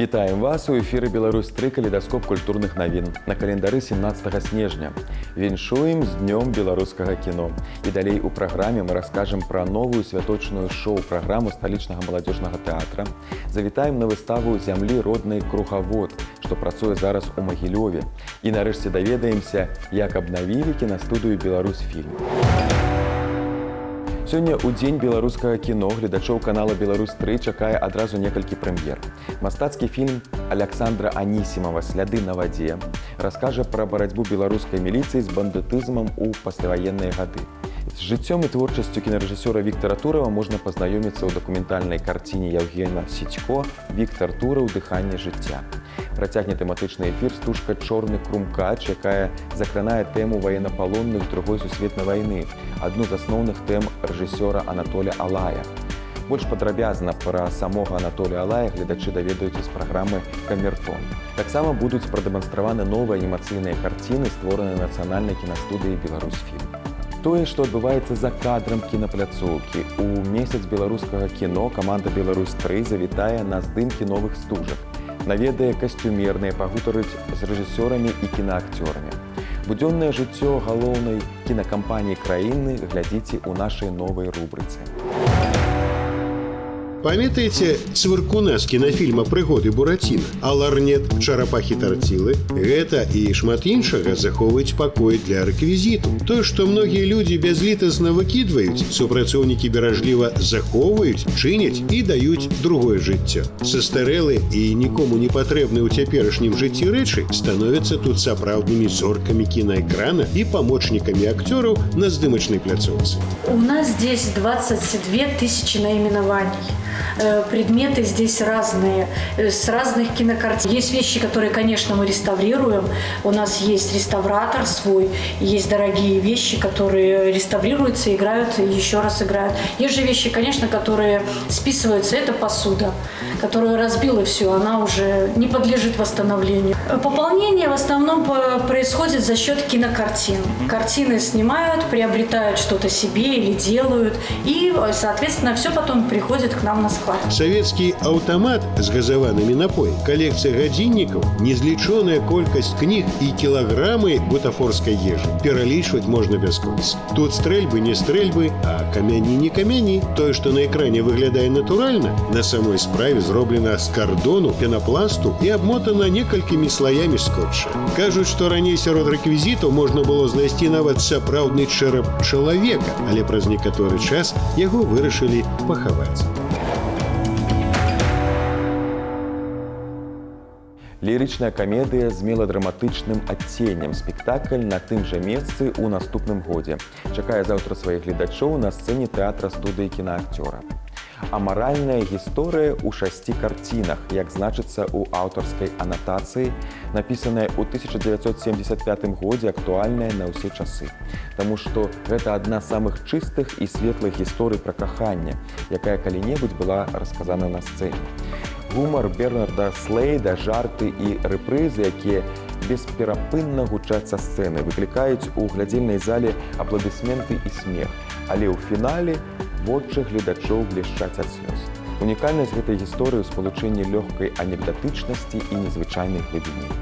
Вітаем вас у эфіры Беларусь-3 калейдаскоп культурных навін. На календары 17 снежня. Віншуем з днём беларускага кіно. І далей у праграме мы раскажам пра новую святочную шоу-праграму сталічнага маладзёжнага тэатра. Завітаем на выставу «Зямлі роднай кругавод», што працуе зараз у Магілёве. І нарэшце даведаемся, як абнавілі кінастудыю «Беларусь-фільм». Сёння ў дзень беларускага кіно гледачоў канала «Беларусь-3» чакае адразу некалькі прэм'ер. Мастацкі фільм Аляксандра Анісімава «Сляды на вадзе» раскажа пра барацьбу беларускай міліцыі з бандытызмам у пасляваенныя гады. З жыццём і творчасцю кінарэжысёра Віктара Турава можна пазнаёміцца ў дакументальнай карціне Яўгена Січко «Віктар Тураў. Дыханне жыцця». Працягне тэматычны эфір стужка «Чорны крумкач», якая закранае тэму ваеннапалонных Другой сусветнай вайны, адну з асноўных тэм рэжысёра Анатоля Алая. Больш падрабязна пра самога Анатоля Алая гледачы даведаюцца з праграмы «Камертон». Таксама будуць прадэманстраваны новыя анімацыйныя карціны, створаныя нацыянальнай кінастудыяй «Беларусь-фільм». Тое, што адбываецца за кадрам кінапляцоўкі. У месяц беларускага кіно каманда «Беларусь-3» завітае на здымкі новых стужак. Наведае касцюмерныя, пагутарыць з рэжысёрамі і кінаакцёрамі. Будзённае жыццё галоўнай кінакампаніі краіны глядзіце ў нашай новай рубрыцы. Памятаеце цвыркуна з кінафільма «Прыгоды Бураціна»? А ларнет «Чарапахі Тарцілы»? Гэта і шмат іншага захоўваюць пакой для рэквізіту. Тое, што многія людзі бязлітасна выкідваюць, супрацоўнікі беражліва захоўваюць, чыняць і даюць другое жыццё. Састарэлы і нікому не патрэбны ў цяперашнім жыцці рэчы становяцца тут сапраўднымі зоркамі кінаэкрана і памочнікамі акцёраў на здымачнай пляцоўцы. У нас здесь 22 тысячи наименований. Предметы здесь разные, с разных кинокартин. Есть вещи, которые, конечно, мы реставрируем. У нас есть реставратор свой, есть дорогие вещи, которые реставрируются, играют и еще раз играют. Есть же вещи, конечно, которые списываются. Это посуда, которую разбила все, она уже не подлежит восстановлению. Пополнение в основном происходит за счет кинокартин. Картины снимают, приобретают что-то себе или делают, и, соответственно, все потом приходит к нам на склад. Савецкі аўтамат з газаванымі напоямі, калекцыя гадзіннікаў, незлічоная колькасць кніг і кілаграмы бутафорскай ежы. Пералічваць можна бясконца. Тут стрэльбы не стрэльбы, а камяні не камяні. Тое, што на экране выглядае натуральна, на самой справе зроблена з кардону, пенапласту і абмотана некалькімі слаямі скотча. Кажуць, што раней сярод рэквізітаў можна было знайсці нават сапраўдны чэрап чалавека, але праз некаторы час яго вырашылі пахаваць. Лірычная камедыя з меладраматычным адценнем. Спектакль на тым жа месцы ў наступным годзе. Чакае заўтра сваіх гледачоў на сцэне тэатра студыі кінаакцёра. Амаральная гісторыя ў 6 карцінах, як значыцца ў аўтарскай анатацыі, напісаная ў 1975 годзе, актуальная на ўсе часы. Таму што гэта адна з самых чыстых і светлых гісторый пра каханне, якая калі-небудзь была расказана на сцэне. Гумар Бернарда Слейда, жарты і рэпрызы, якія бесперапынна гучаць са сцэны, выклікаюць у глядзельнай зале апладысменты і смех, але ў фінале вочы гледачоў блішчаць ад слёз. Унікальнасць гэтай гісторыі ў спалучэнні лёгкай анекдатычнасці і незвычайнай глыбіні.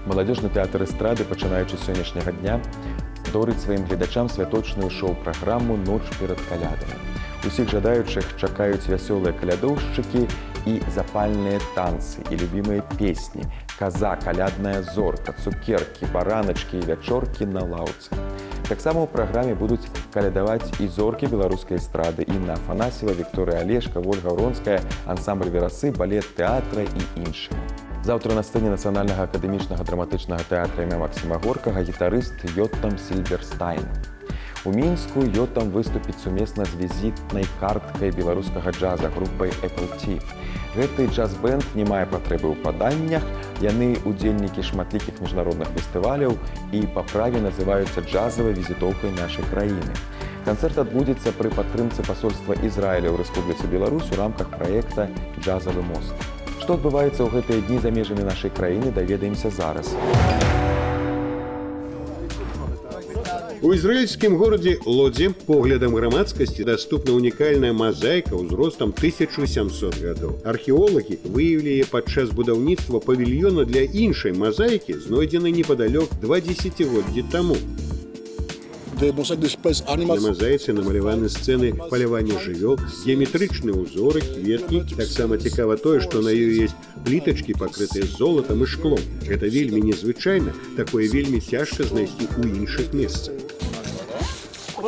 Маладзёжны тэатр эстрады, пачынаючы з сённяшняга дня, дорыць сваім гледачам святочную шоу-праграму «Ноч перад калядамі». Усіх жадаючых чакаюць вясёлыя калядоўшчыкі і запальныя танцы, і любімыя песні, каза, калядная зорка, цукеркі, бараначкі і вячоркі на лаўцы. Таксама ў праграме будуць калядаваць і зоркі беларускай эстрады: Інна Афанасьева, Вікторыя Алешка, Вольга Вронская, ансамбль «Верасы», балет тэатра і іншыя. Заўтра на сцэне Нацыянальнага акадэмічнага драматычнага тэатра імя Максіма Горкага гітарыст Йоттам Сільверстайн. У Мінску Йоттам выступіць сумесна з візітнай карткай беларускага джаза групай Apple Tea. Гэты джаз-бэнд не мае патрэбы ў паданнях, яны удзельнікі шматлікіх міжнародных фестываляў і па праве называюцца джазавай візітоўкай нашай краіны. Канцэрт адбудзецца пры падтрымцы пасольства Ізраіля ў Рэспубліцы Беларусь у рамках праекта «Джазавы мост». Што адбываецца ў гэтыя дні за межамі нашай краіны, даведаемся зараз. У ізраільскім горадзе Лодзе поглядам грамадскасці даступна унікальная мазаіка ўзростам 1700 гадоў. Археолагі выявілі яе падчас будаўніцтва павільёна для іншай мазаікі, знойдзенай непадалёк 2 дзесяцігоддзі таму. На мазаіцы намаляваны сцэны палявання жывёл, геаметрычныя ўзоры, кветкі. Таксама цікава тое, што на ёй ёсць плітачкі, пакрытыя золатам і шклом. Гэта вельмі незвычайна, такое вельмі цяжка знайсці ў іншых месцах.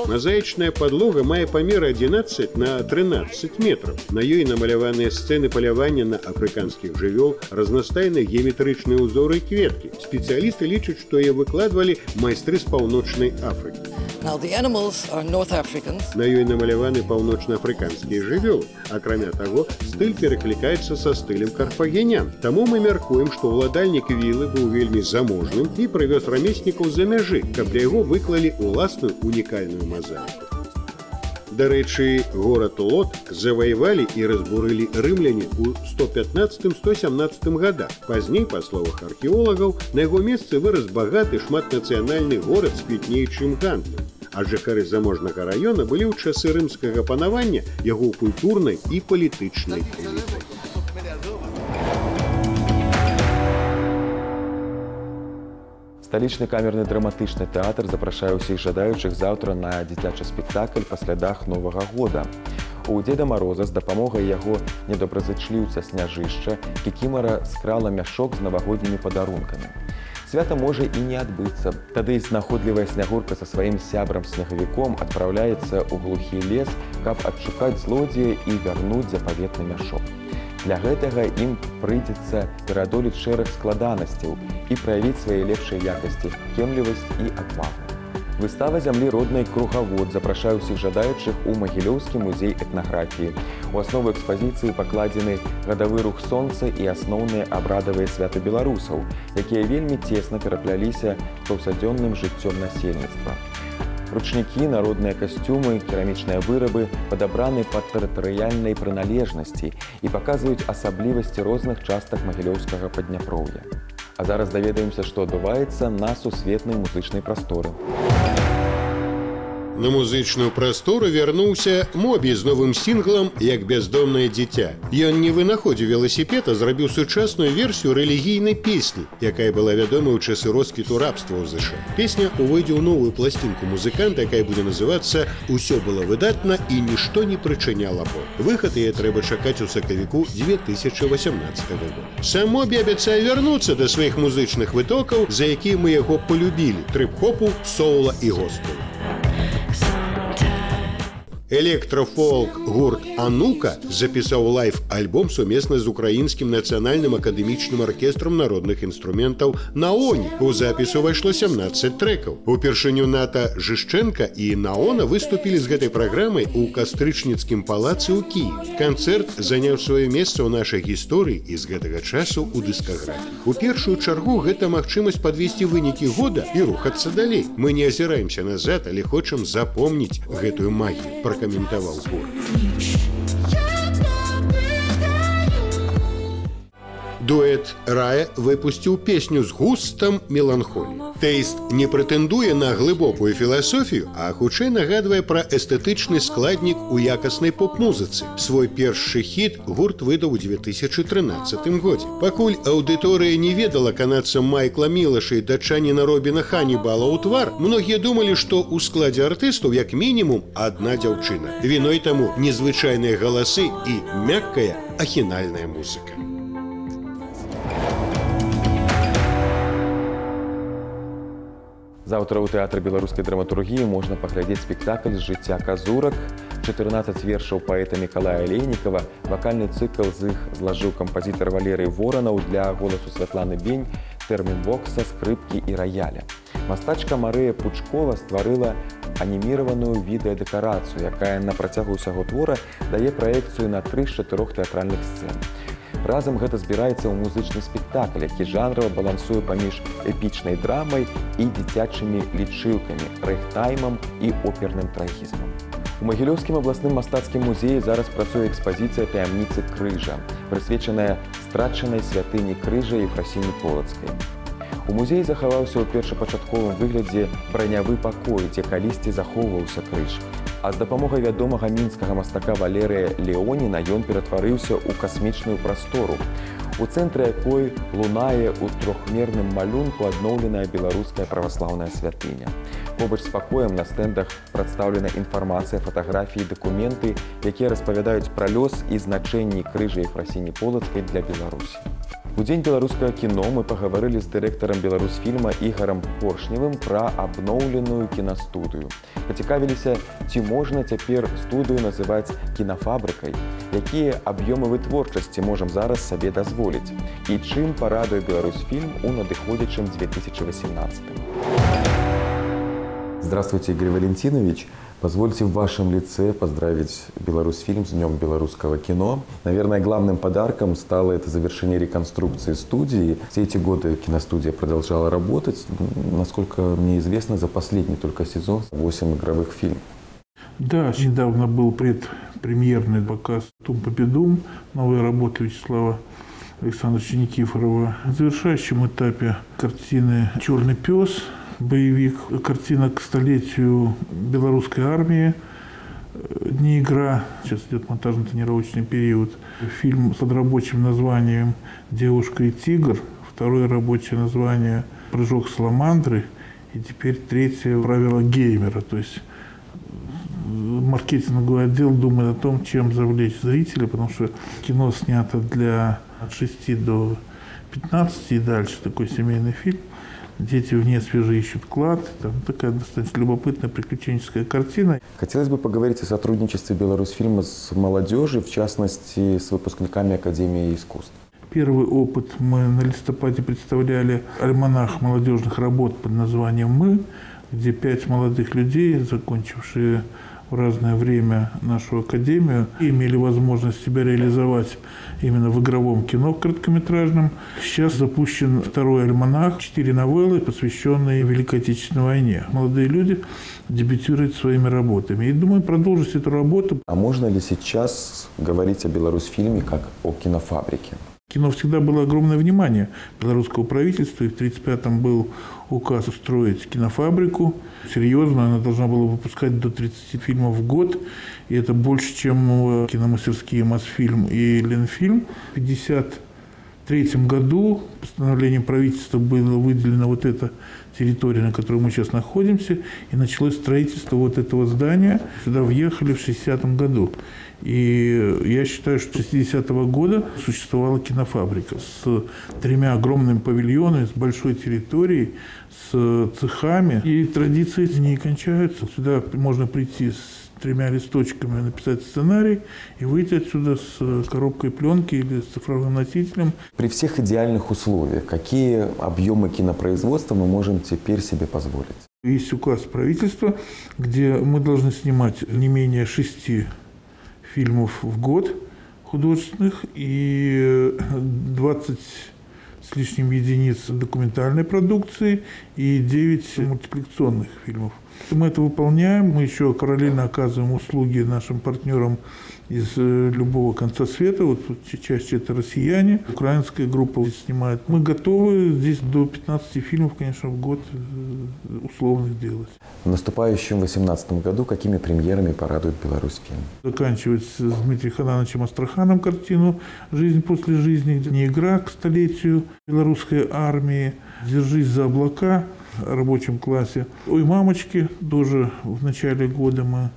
Мазаічная падлога мае памер 11 на 13 метров. На ёй намаляваныя сцэны палявання на афрыканскіх жывёл, разнастайныя геаметрычныя ўзоры і кветкі. Спецыялісты лічаць, што яе выкладвалі майстры з паўночнай Афрыкі. На ёй намаляваны паўночна-афрыканскія жывёлы. Акрамя таго, стыль пераклікаецца са стылем карфагенян. Таму мы мяркуем, што ўладальнік вілы быў вельмі заможным і прывёз рамеснікаў з-за мяжы, каб для яго выклалі ўласную унікальную мазаіку. Дарэчы, горад Лод заваявалі і разбурылі рымляне ў 115-117 годах. Пазней, па словах археолагаў, на яго месцы вырас багаты шматнацыянальны горад з квітнеючым гандлем. А жыхары заможнага раёна былі ў часы рымскага панавання яго культурнай і палітычнай элітай. Сталічны камерны драматычны тэатр запрашае ўсіх жадаючых заўтра на дзіцячы спектакль па слядах Новага года. У Дзеда Мароза з дапамогай яго недобразычліўца Сняжышча Кікімара скрала мяшок з навагоднімі падарункамі. Свята можа і не адбыцца. Тады знаходлівая Снягурка са сваім сябрам-снегавіком адпраўляецца ў глухі лес, каб адшукаць злодзея і вярнуць запаветны мяшок. Для гэтага ім прыйдзецца пераадолець шэраг складанасцяў і праявіць свае лепшыя якасці, кемлівасць і адвагу. Выстава зямлі роднай «Кругавод» запрашае ўсіх жадаючых у Магілёўскі музей этнаграфіі. У аснову экспазіцыі пакладзены гадавы рух сонца і асноўныя абрадавыя святы беларусаў, якія вельмі цесна перапляліся з паўсядзённым жыццём насельніцтва. Ручнікі, народныя касцюмы, керамічныя вырабы падабраны пад тэрытарыяльнай прыналежнасці і паказваюць асаблівасці розных частак магілёўскага Падняпроўя. А зараз даведаемся, што адбываецца на сусветнай музычнай прасторы. На музычную прастору вярнуўся Мобі з новым сінглам «Як бяздомнае дзіця». Ён не вынаходзіў веласіпед, а зрабіў сучасную версію рэлігійнай песні, якая была вядомая ў часы росквіту рабства ў ЗША. Песня увойдзе ў новую пласцінку музыканта, якая будзе называцца «Усё было выдатна і нішто не прычыняла боль». Выхад яе трэба чакаць у сакавіку 2018 года. Сам Мобі абяцае вярнуцца да сваіх музычных вытокаў, за якія мы яго полюбілі – трып-хопу, соула і госпелу. Электрофолк гурт «Анука» запісаў лайв-альбом сумесна з украінскім нацыянальным акадэмічным аркестрам народных інструментаў «Наоні». У запіс увайшло 17 трэкаў. Упершыню Ната Жышчэнка і Наона выступілі з гэтай праграмай у Кастрычніцкім палацы ў Кіеве. Канцэрт заняў сваё месца ў нашай гісторыі і з гэтага часу ў дыскаграфіі. У першую чаргу гэта магчымасць падвесці вынікі года і рухацца далей. Мы не азіраемся назад, але хочам запомніць гэтую магію, пракаментаваў гурт. Дуэт «Рая» выпусціў песню з густам меланхоліі. Тэйст не прэтэндуе на глыбокую філасофію, а хутчэй нагадвае пра эстэтычны складнік у якаснай поп-музыцы. Свой першы хіт гурт выдаў у 2013 годзе. Пакуль аўдыторыя не ведала канадцам Майкла Мілаша і датчаніна Робіна Ханібала ў твар, многія думалі, што ў складзе артыстаў як мінімум адна дзяўчына. Віной таму незвычайныя галасы і мяккая ахінальная музыка. Заўтра ў тэатры беларускай драматургіі можна паглядзець спектакль з жыцця казурак, 14 вершаў паэта Мікалая Алейнікава, вакальны цыкл з іх злажыў кампазітар Валерый Воранаў для голасу Святланы Бень, тэрмін-бокса, скрыпкі і раяля. Мастачка Марыя Пучкова стварыла аніміраваную відэадэкарацыю, якая на працягу ўсяго твора дае праекцыю на 3 з 4 тэатральных сцэн. Разам гэта збіраецца ў музычны спектакль, які жанрава балансуе паміж эпічнай драмай і дзіцячымі лічылкамі, рэйхтаймам і оперным трагізмам. У Магілёўскім абласным мастацкім музеі зараз працуе экспазіцыя «Таямніцы крыжа», прысвечаная страчанай святыні крыжа Ефрасіні Полацкай. У музеі захаваўся ў першапачатковым выглядзе бранявы пакой, дзе калісьці захоўваўся крыж. А з дапамогай вядомага мінскага мастака Валерыя Леоніна ён ператварыўся ў касмічную прастору, у цэнтры якой лунае ў трохмерным малюнку адноўленая беларуская праваслаўная святыня. Побач з пакоем на стэндах прадстаўлена інфармацыя, фатаграфіі, дакументы, якія распавядаюць пра лёс і значэнні крыжа Ефрасіні Полацкай для Беларусі. У дзень беларускага кіно мы пагаварылі з дырэктарам Беларусфільма Ігарам Поршневым пра абноўленую кінастудыю. Пацікавіліся, ці можна цяпер студыю называць кінафабрыкай, якія аб'ёмы вытворчасці можам зараз сабе дазволіць, і чым парадуе Беларусфільм у надыходзячым 2018. Здравствуйте, Игорь Валентинович. Позвольте в вашем лице поздравить Беларусфильм с Днем белорусского кино. Наверное, главным подарком стало это завершение реконструкции студии. Все эти годы киностудия продолжала работать. Насколько мне известно, за последний только сезон 8 игровых фильмов. Да, недавно был предпремьерный показ «Тум Победум», новая работа Вячеслава Александровича Никифорова. На завершающем этапе картины «Черный пес», боевик, картина к столетию белорусской армии, не игра, сейчас идет монтажно-тренировочный период, фильм под рабочим названием «Девушка и тигр», второе рабочее название «Прыжок саламандры», и теперь третье «Правило геймера». То есть маркетинговый отдел думает о том, чем завлечь зрителя, потому что кино снято от 6 до 15 и дальше, такой семейный фильм. Дети вне свежие ищут клад. Там такая достаточно любопытная приключенческая картина. Хотелось бы поговорить о сотрудничестве Беларусфильма с молодежью, в частности, с выпускниками Академии искусств. Первый опыт мы на листопаде представляли альманах молодежных работ под названием «Мы», где 5 молодых людей, закончившие в разное время нашу академию, имели возможность себя реализовать именно в игровом кино, в короткометражном. Сейчас запущен второй альманах, 4 новеллы, посвященные Великой Отечественной войне. Молодые люди дебютируют своими работами. И думаю, продолжить эту работу. А можно ли сейчас говорить о Беларусфильме как о кинофабрике? Кино всегда было огромное внимание белорусского правительства, и в 1935-м был указ устроить кинофабрику. Серьезно, она должна была выпускать до 30 фильмов в год, и это больше, чем киномастерские «Мосфильм» и «Ленфильм». В 1953 году постановлением правительства была выделена вот эта территория, на которой мы сейчас находимся, и началось строительство вот этого здания. Сюда въехали в 1960 году. И я считаю, что с 60-го года существовала кинофабрика с 3 огромными павильонами, с большой территорией, с цехами. И традиции не кончаются. Сюда можно прийти с 3 листочками, написать сценарий и выйти отсюда с коробкой пленки или с цифровым носителем. При всех идеальных условиях, какие объемы кинопроизводства мы можем теперь себе позволить? Есть указ правительства, где мы должны снимать не менее 6 фильмов в год художественных и 20 с лишним единиц документальной продукции и 9 мультипликационных фильмов. Мы это выполняем, мы еще параллельно оказываем услуги нашим партнерам из любого конца света. Вот чаще это россияне, украинская группа здесь снимает. Мы готовы здесь до 15 фильмов, конечно, в год условных делать. В наступающем 2018 году какими премьерами порадует Беларусфильм? Заканчивается с Дмитрием Ханановичем Астраханом картину «Жизнь после жизни», не игра к столетию белорусской армии, «Держись за облака» в рабочем классе. «Ой, мамочки» тоже в начале года мы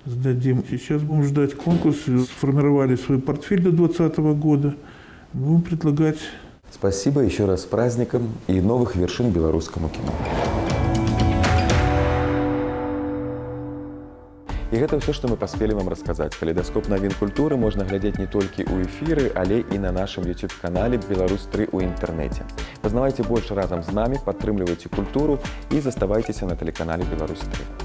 сдадим. Сейчас будем ждать конкурс. Сформировали свой портфель до 2020 года. Будем предлагать. Спасибо еще раз с праздником и новых вершин белорусскому кино. І гэта ўсё, што мы паспелі вам расказаць. Калейдаскоп навін культуры можна глядзець не толькі ў эфіры, але і на нашым YouTube-канале «Беларусь-3» ў інтэрнэце. Пазнавайце больш разам з намі, падтрымлівайце культуру і заставайцеся на тэлеканале «Беларусь-3».